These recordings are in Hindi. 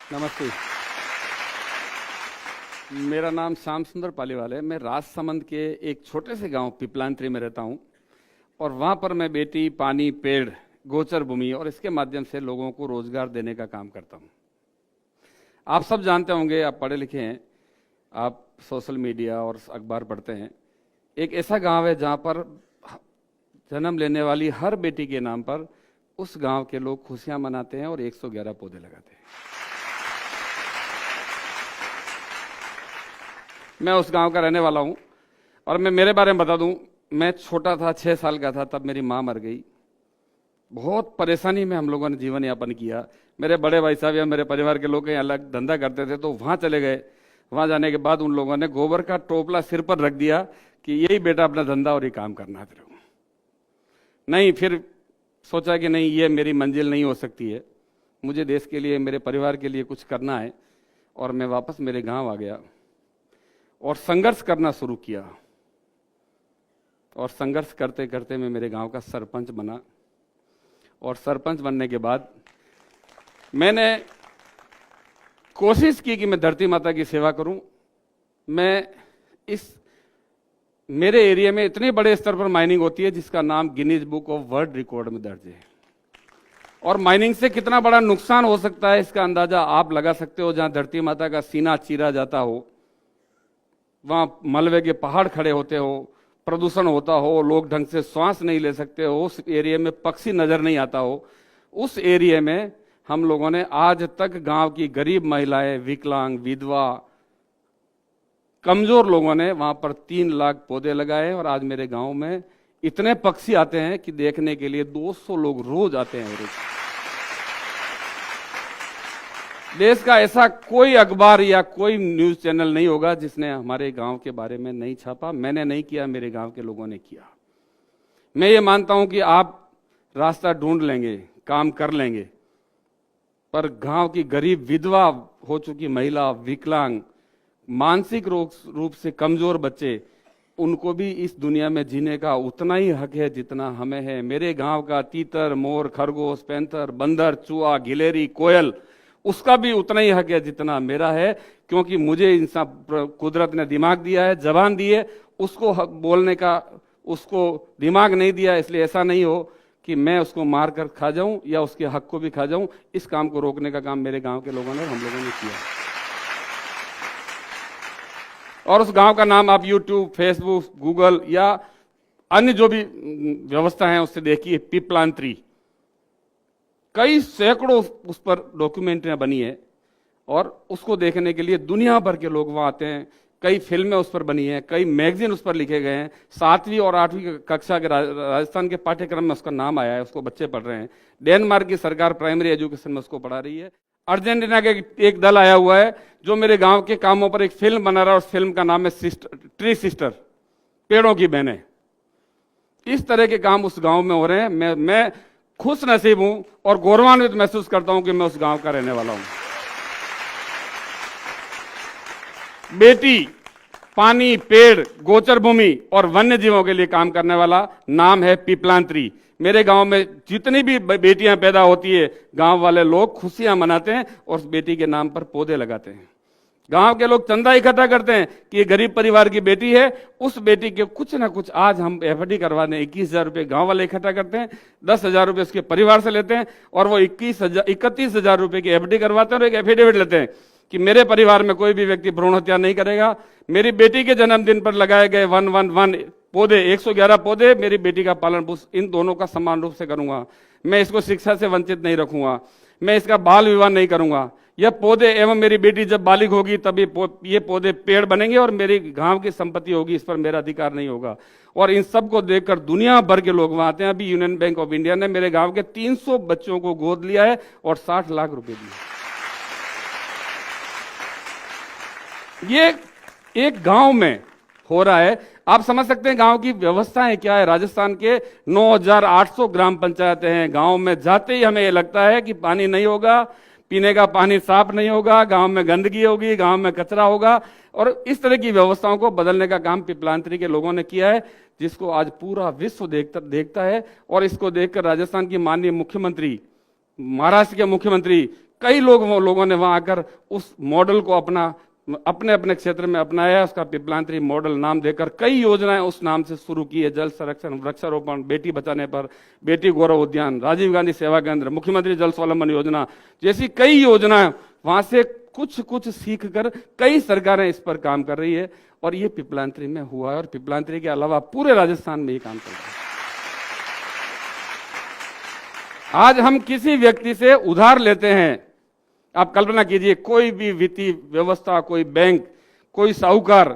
नमस्ते। मेरा नाम श्याम सुंदर पालीवाल है। मैं राजसमंद के एक छोटे से गांव पिपलांत्री में रहता हूं और वहां पर मैं बेटी, पानी, पेड़, गोचर भूमि और इसके माध्यम से लोगों को रोजगार देने का काम करता हूं। आप सब जानते होंगे, आप पढ़े लिखे हैं, आप सोशल मीडिया और अखबार पढ़ते हैं। एक ऐसा गांव है जहां पर जन्म लेने वाली हर बेटी के नाम पर उस गांव के लोग खुशियां मनाते हैं और 111 पौधे लगाते हैं। मैं उस गांव का रहने वाला हूं और मैं मेरे बारे में बता दूं, मैं छोटा था, 6 साल का था, तब मेरी मां मर गई। बहुत परेशानी में हम लोगों ने जीवन यापन किया। मेरे बड़े भाई साहब या मेरे परिवार के लोग कहीं अलग धंधा करते थे तो वहां चले गए। वहां जाने के बाद उन लोगों ने गोबर का टोपला सिर पर रख दिया कि यही बेटा अपना धंधा और ये काम करना है तेरे को। नहीं, फिर सोचा कि नहीं, ये मेरी मंजिल नहीं हो सकती है, मुझे देश के लिए, मेरे परिवार के लिए कुछ करना है। और मैं वापस मेरे गांव आ गया और संघर्ष करना शुरू किया। और संघर्ष करते करते मैं मेरे गांव का सरपंच बना। और सरपंच बनने के बाद मैंने कोशिश की कि मैं धरती माता की सेवा करूं। मेरे एरिया में इतने बड़े स्तर पर माइनिंग होती है जिसका नाम Guinness book of world record में दर्ज है। और माइनिंग से कितना बड़ा नुकसान हो सकता है इसका अंदाजा आप लगा सकते हो। जहां धरती माता का सीना चीरा जाता हो, वहां मलबे के पहाड़ खड़े होते हो, प्रदूषण होता हो, लोग ढंग से श्वास नहीं ले सकते हो, उस एरिया में पक्षी नजर नहीं आता हो, उस एरिया में हम लोगों ने आज तक गांव की गरीब महिलाएं, विकलांग, विधवा, कमजोर लोगों ने वहां पर 3 लाख पौधे लगाए। और आज मेरे गांव में इतने पक्षी आते हैं कि देखने के लिए 200 लोग रोज आते हैं। रोज देश का ऐसा कोई अखबार या कोई न्यूज चैनल नहीं होगा जिसने हमारे गांव के बारे में नहीं छापा। मैंने नहीं किया, मेरे गांव के लोगों ने किया। मैं ये मानता हूं कि आप रास्ता ढूंढ लेंगे, काम कर लेंगे, पर गांव की गरीब, विधवा हो चुकी महिला, विकलांग, मानसिक रूप से कमजोर बच्चे, उनको भी इस दुनिया में जीने का उतना ही हक है जितना हमें है। मेरे गांव का तीतर, मोर, खरगोश, पैंथर, बंदर, चूहा, गिलेरी, कोयल, उसका भी उतना ही हक है जितना मेरा है। क्योंकि मुझे इंसान, कुदरत ने दिमाग दिया है, जबान दी है, उसको हक बोलने का उसको दिमाग नहीं दिया। इसलिए ऐसा नहीं हो कि मैं उसको मार कर खा जाऊं या उसके हक को भी खा जाऊं। इस काम को रोकने का काम मेरे गांव के लोगों ने, हम लोगों ने किया। और उस गांव का नाम आप यूट्यूब, फेसबुक, गूगल या अन्य जो भी व्यवस्था है उससे देखिए, पिपलांत्री। कई सैकड़ों उस पर डॉक्यूमेंट्रियां बनी है और उसको देखने के लिए दुनिया भर के लोग वहां आते हैं। कई फिल्में उस पर बनी हैं, कई मैगजीन उस पर लिखे गए हैं। 7वीं और 8वीं कक्षा के राजस्थान के पाठ्यक्रम में उसका नाम आया है, उसको बच्चे पढ़ रहे हैं। डेनमार्क की सरकार प्राइमरी एजुकेशन में उसको पढ़ा रही है। अर्जेंटीना के एक दल आया हुआ है जो मेरे गांव के कामों पर एक फिल्म बना रहा है। उस फिल्म का नाम है ट्री सिस्टर, पेड़ों की बहनें। इस तरह के काम उस गांव में हो रहे हैं। मैं खुश नसीब हूं और गौरवान्वित महसूस करता हूं कि मैं उस गांव का रहने वाला हूं। बेटी, पानी, पेड़, गोचर भूमि और वन्य जीवों के लिए काम करने वाला नाम है पिपलांत्री। मेरे गांव में जितनी भी बेटियां पैदा होती है, गांव वाले लोग खुशियां मनाते हैं और उस बेटी के नाम पर पौधे लगाते हैं। गांव के लोग चंदा इकट्ठा करते हैं कि ये गरीब परिवार की बेटी है, उस बेटी के कुछ ना कुछ आज हम एफडी करवाने 21,000 रुपये गांव वाले इकट्ठा करते हैं, 10,000 रुपये उसके परिवार से लेते हैं और वो 31,000 रुपये की एफडी करवाते हैं और एक एफिडेविट लेते हैं कि मेरे परिवार में कोई भी व्यक्ति भ्रूण हत्या नहीं करेगा। मेरी बेटी के जन्मदिन पर लगाए गए 111 पौधे, 111 पौधे, मेरी बेटी का पालन पोषण इन दोनों का समान रूप से करूंगा। मैं इसको शिक्षा से वंचित नहीं रखूंगा, मैं इसका बाल विवाह नहीं करूंगा। यह पौधे एवं मेरी बेटी जब बालिग होगी तब ये पौधे पेड़ बनेंगे और मेरी गांव की संपत्ति होगी, इस पर मेरा अधिकार नहीं होगा। और इन सब को देखकर दुनिया भर के लोग वहां आते हैं। अभी यूनियन बैंक ऑफ इंडिया ने मेरे गांव के 300 बच्चों को गोद लिया है और 60 लाख रुपए दिए। ये एक गांव में हो रहा है। आप समझ सकते हैं गांव की व्यवस्थाएं क्या है। राजस्थान के 9,800 ग्राम पंचायतें हैं। गांव में जाते ही हमें ये लगता है कि पानी नहीं होगा, पीने का पानी साफ नहीं होगा, गांव में गंदगी होगी, गांव में कचरा होगा। और इस तरह की व्यवस्थाओं को बदलने का काम पिपलांत्री के लोगों ने किया है, जिसको आज पूरा विश्व देखता है। और इसको देखकर राजस्थान की माननीय मुख्यमंत्री, महाराष्ट्र के मुख्यमंत्री कई लोगों ने वहां आकर उस मॉडल को अपने अपने क्षेत्र में अपनाया। उसका पिपलांत्री मॉडल नाम देकर कई योजनाएं उस नाम से शुरू की है। जल संरक्षण, वृक्षारोपण, बेटी बचाने पर, बेटी गौरव उद्यान, राजीव गांधी सेवा केंद्र, मुख्यमंत्री जल स्वावलंबन योजना जैसी कई योजनाएं वहां से कुछ सीख कर कई सरकारें इस पर काम कर रही है और ये पिपलांत्री में हुआ है। और पिपलांत्री के अलावा पूरे राजस्थान में ये काम चल रहा है। आज हम किसी व्यक्ति से उधार लेते हैं, आप कल्पना कीजिए कोई भी वित्तीय व्यवस्था, कोई बैंक, कोई साहूकार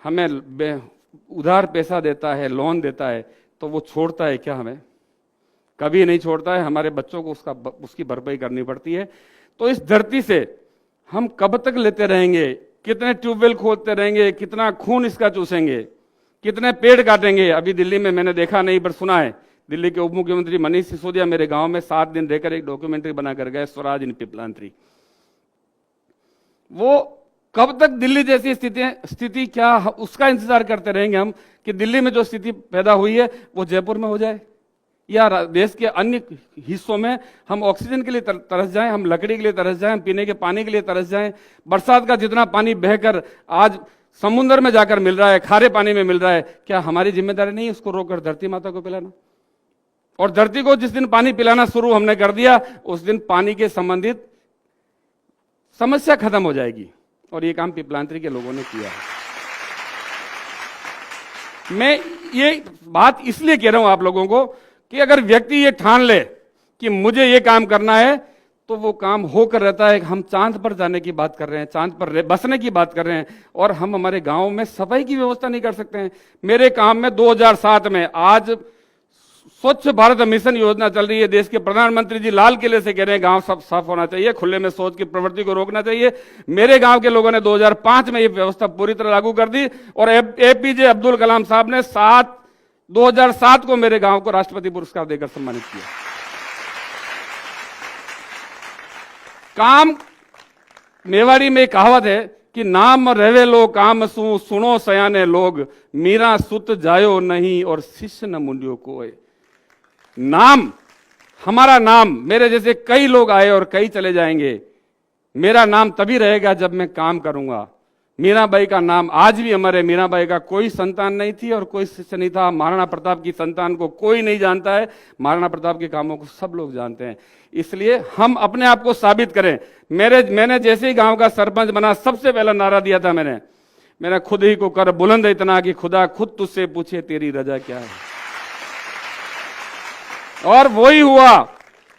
हमें उधार पैसा देता है, लोन देता है, तो वो छोड़ता है क्या? हमें कभी नहीं छोड़ता है। हमारे बच्चों को उसकी भरपाई करनी पड़ती है। तो इस धरती से हम कब तक लेते रहेंगे? कितने ट्यूबवेल खोदते रहेंगे? कितना खून इसका चूसेंगे? कितने पेड़ काटेंगे? अभी दिल्ली में मैंने देखा नहीं पर सुना है, दिल्ली के उप मुख्यमंत्री मनीष सिसोदिया मेरे गांव में 7 दिन रहकर एक डॉक्यूमेंट्री बनाकर गए, स्वराज इन पिपलांत्री। वो कब तक दिल्ली जैसी स्थिति क्या उसका इंतजार करते रहेंगे हम कि दिल्ली में जो स्थिति पैदा हुई है वो जयपुर में हो जाए, या देश के अन्य हिस्सों में हम ऑक्सीजन के लिए तरस जाएं, हम लकड़ी के लिए तरस जाएं, हम पीने के पानी के लिए तरस जाएं। बरसात का जितना पानी बहकर आज समुद्र में जाकर मिल रहा है, खारे पानी में मिल रहा है, क्या हमारी जिम्मेदारी नहीं उसको रोककर धरती माता को पिलाना? और धरती को जिस दिन पानी पिलाना शुरू हमने कर दिया, उस दिन पानी के संबंधित समस्या खत्म हो जाएगी। और ये काम पिपलांत्री के लोगों ने किया है। मैं ये बात इसलिए कह रहा हूं आप लोगों को कि अगर व्यक्ति ये ठान ले कि मुझे ये काम करना है, तो वो काम होकर रहता है। हम चांद पर जाने की बात कर रहे हैं, चांद पर बसने की बात कर रहे हैं, और हम हमारे गांव में सफाई की व्यवस्था नहीं कर सकते हैं। मेरे काम में 2007 में आज स्वच्छ भारत मिशन योजना चल रही है। देश के प्रधानमंत्री जी लाल किले से कह रहे हैं गांव सब साफ होना चाहिए, खुले में शौच की प्रवृत्ति को रोकना चाहिए। मेरे गांव के लोगों ने 2005 में ये व्यवस्था पूरी तरह लागू कर दी, और एपीजे अब्दुल कलाम साहब ने 2007 को मेरे गांव को राष्ट्रपति पुरस्कार देकर सम्मानित किया। काम मेवाड़ी में कहावत है कि नाम रहे लो काम सुनो सयाने लोग, मीरा सुत जायो नहीं और शिष्य न मुंडियो कोय। नाम, हमारा नाम, मेरे जैसे कई लोग आए और कई चले जाएंगे। मेरा नाम तभी रहेगा जब मैं काम करूंगा। मीराबाई का नाम आज भी अमर है। मीराबाई का कोई संतान नहीं थी और कोई शिष्य नहीं था। महाराणा प्रताप की संतान को कोई नहीं जानता है, महाराणा प्रताप के कामों को सब लोग जानते हैं। इसलिए हम अपने आप को साबित करें। मैंने जैसे ही गांव का सरपंच बना, सबसे पहला नारा दिया था मैंने खुद ही को कर बुलंद इतना कि खुदा खुद तुझसे पूछे तेरी रजा क्या है। और वही हुआ।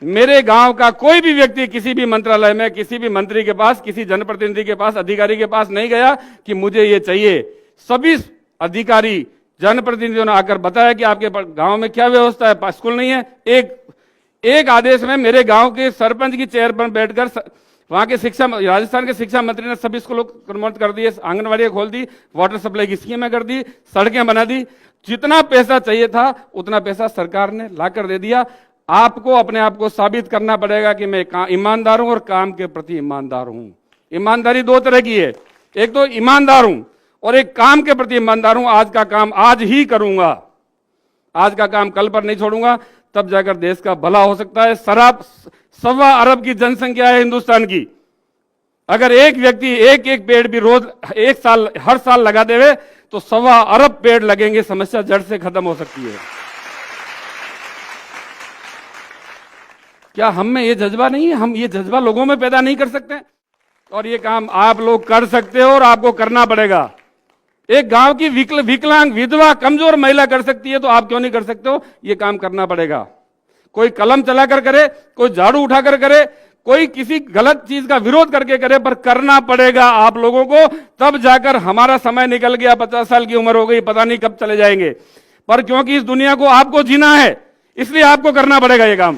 मेरे गांव का कोई भी व्यक्ति किसी भी मंत्रालय में, किसी भी मंत्री के पास, किसी जनप्रतिनिधि के पास, अधिकारी के पास नहीं गया कि मुझे ये चाहिए। सभी अधिकारी, जनप्रतिनिधियों ने आकर बताया कि आपके गांव में क्या व्यवस्था है, स्कूल नहीं है। एक आदेश में मेरे गांव के सरपंच की चेयर पर बैठकर वहां के राजस्थान के शिक्षा मंत्री ने सभी स्कूलों को कन्वर्ट कर दिए, आंगनबाड़ी खोल दी, वाटर सप्लाई की स्कीमें कर दी, सड़कें बना दी। जितना पैसा चाहिए था उतना पैसा सरकार ने लाकर दे दिया। आपको अपने आप को साबित करना पड़ेगा कि मैं ईमानदार हूं और काम के प्रति ईमानदार हूं। ईमानदारी 2 तरह की है, एक तो ईमानदार हूं और एक काम के प्रति ईमानदार हूं। आज का काम आज ही करूंगा, आज का काम कल पर नहीं छोड़ूंगा, तब जाकर देश का भला हो सकता है। 1.25 अरब की जनसंख्या है हिंदुस्तान की। अगर एक व्यक्ति एक पेड़ भी रोज हर साल लगा देवे तो 1.25 अरब पेड़ लगेंगे, समस्या जड़ से खत्म हो सकती है। क्या हम में ये जज्बा नहीं है? हम ये जज्बा लोगों में पैदा नहीं कर सकते? और ये काम आप लोग कर सकते हो और आपको करना पड़ेगा। एक गांव की विकलांग, विधवा, कमजोर महिला कर सकती है तो आप क्यों नहीं कर सकते हो? ये काम करना पड़ेगा। कोई कलम चलाकर करे, कोई झाड़ू उठाकर करे, कोई किसी गलत चीज का विरोध करके करे, पर करना पड़ेगा आप लोगों को। तब जाकर हमारा समय निकल गया, 50 साल की उम्र हो गई, पता नहीं कब चले जाएंगे, पर क्योंकि इस दुनिया को आपको जीना है, इसलिए आपको करना पड़ेगा ये काम।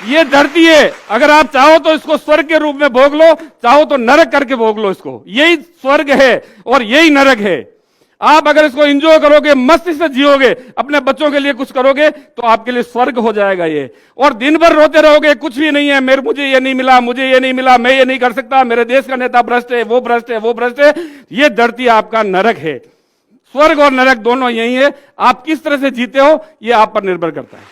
ये धरती है, अगर आप चाहो तो इसको स्वर्ग के रूप में भोग लो, चाहो तो नरक करके भोग लो इसको। यही स्वर्ग है और यही नरक है। आप अगर इसको एंजॉय करोगे, मस्ती से जियोगे, अपने बच्चों के लिए कुछ करोगे, तो आपके लिए स्वर्ग हो जाएगा ये। और दिन भर रोते रहोगे, कुछ भी नहीं है, मुझे ये नहीं मिला, मुझे ये नहीं मिला, मैं ये नहीं कर सकता, मेरे देश का नेता भ्रष्ट है, वो भ्रष्ट है, वो भ्रष्ट है। ये धरती आपका नरक है। स्वर्ग और नरक दोनों यही है। आप किस तरह से जीते हो ये आप पर निर्भर करता है।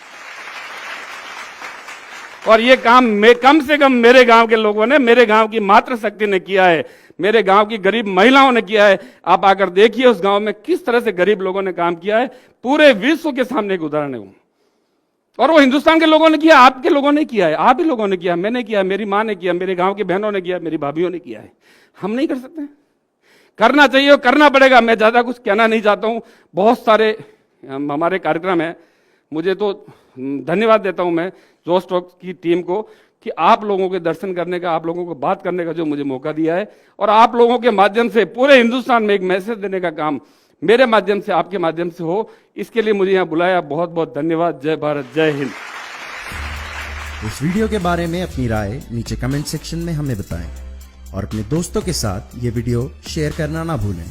और ये काम कम से कम मेरे गांव के लोगों ने, मेरे गांव की मातृशक्ति ने किया है, मेरे गांव की गरीब महिलाओं ने किया है। आप आकर देखिए उस गांव में किस तरह से गरीब लोगों ने काम किया है, पूरे विश्व के सामने एक उदाहरण है वो। और वो हिंदुस्तान के लोगों ने किया, आपके लोगों ने किया है, आप ही लोगों ने किया, मैंने किया, मेरी माँ ने किया, मेरे गांव की बहनों ने किया, मेरी भाभीयों ने किया है। हम नहीं कर सकते? करना चाहिए और करना पड़ेगा। मैं ज्यादा कुछ कहना नहीं चाहता हूं, बहुत सारे हमारे कार्यक्रम है। मुझे तो धन्यवाद देता हूं मैं जोश टॉक की टीम को कि आप लोगों के दर्शन करने का, आप लोगों को बात करने का जो मुझे मौका दिया है, और आप लोगों के माध्यम से पूरे हिंदुस्तान में एक मैसेज देने का काम मेरे माध्यम से, आपके माध्यम से हो, इसके लिए मुझे यहां बुलाया। बहुत बहुत धन्यवाद। जय भारत, जय हिंद। इस वीडियो के बारे में अपनी राय नीचे कमेंट सेक्शन में हमें बताएं और अपने दोस्तों के साथ ये वीडियो शेयर करना ना भूलें।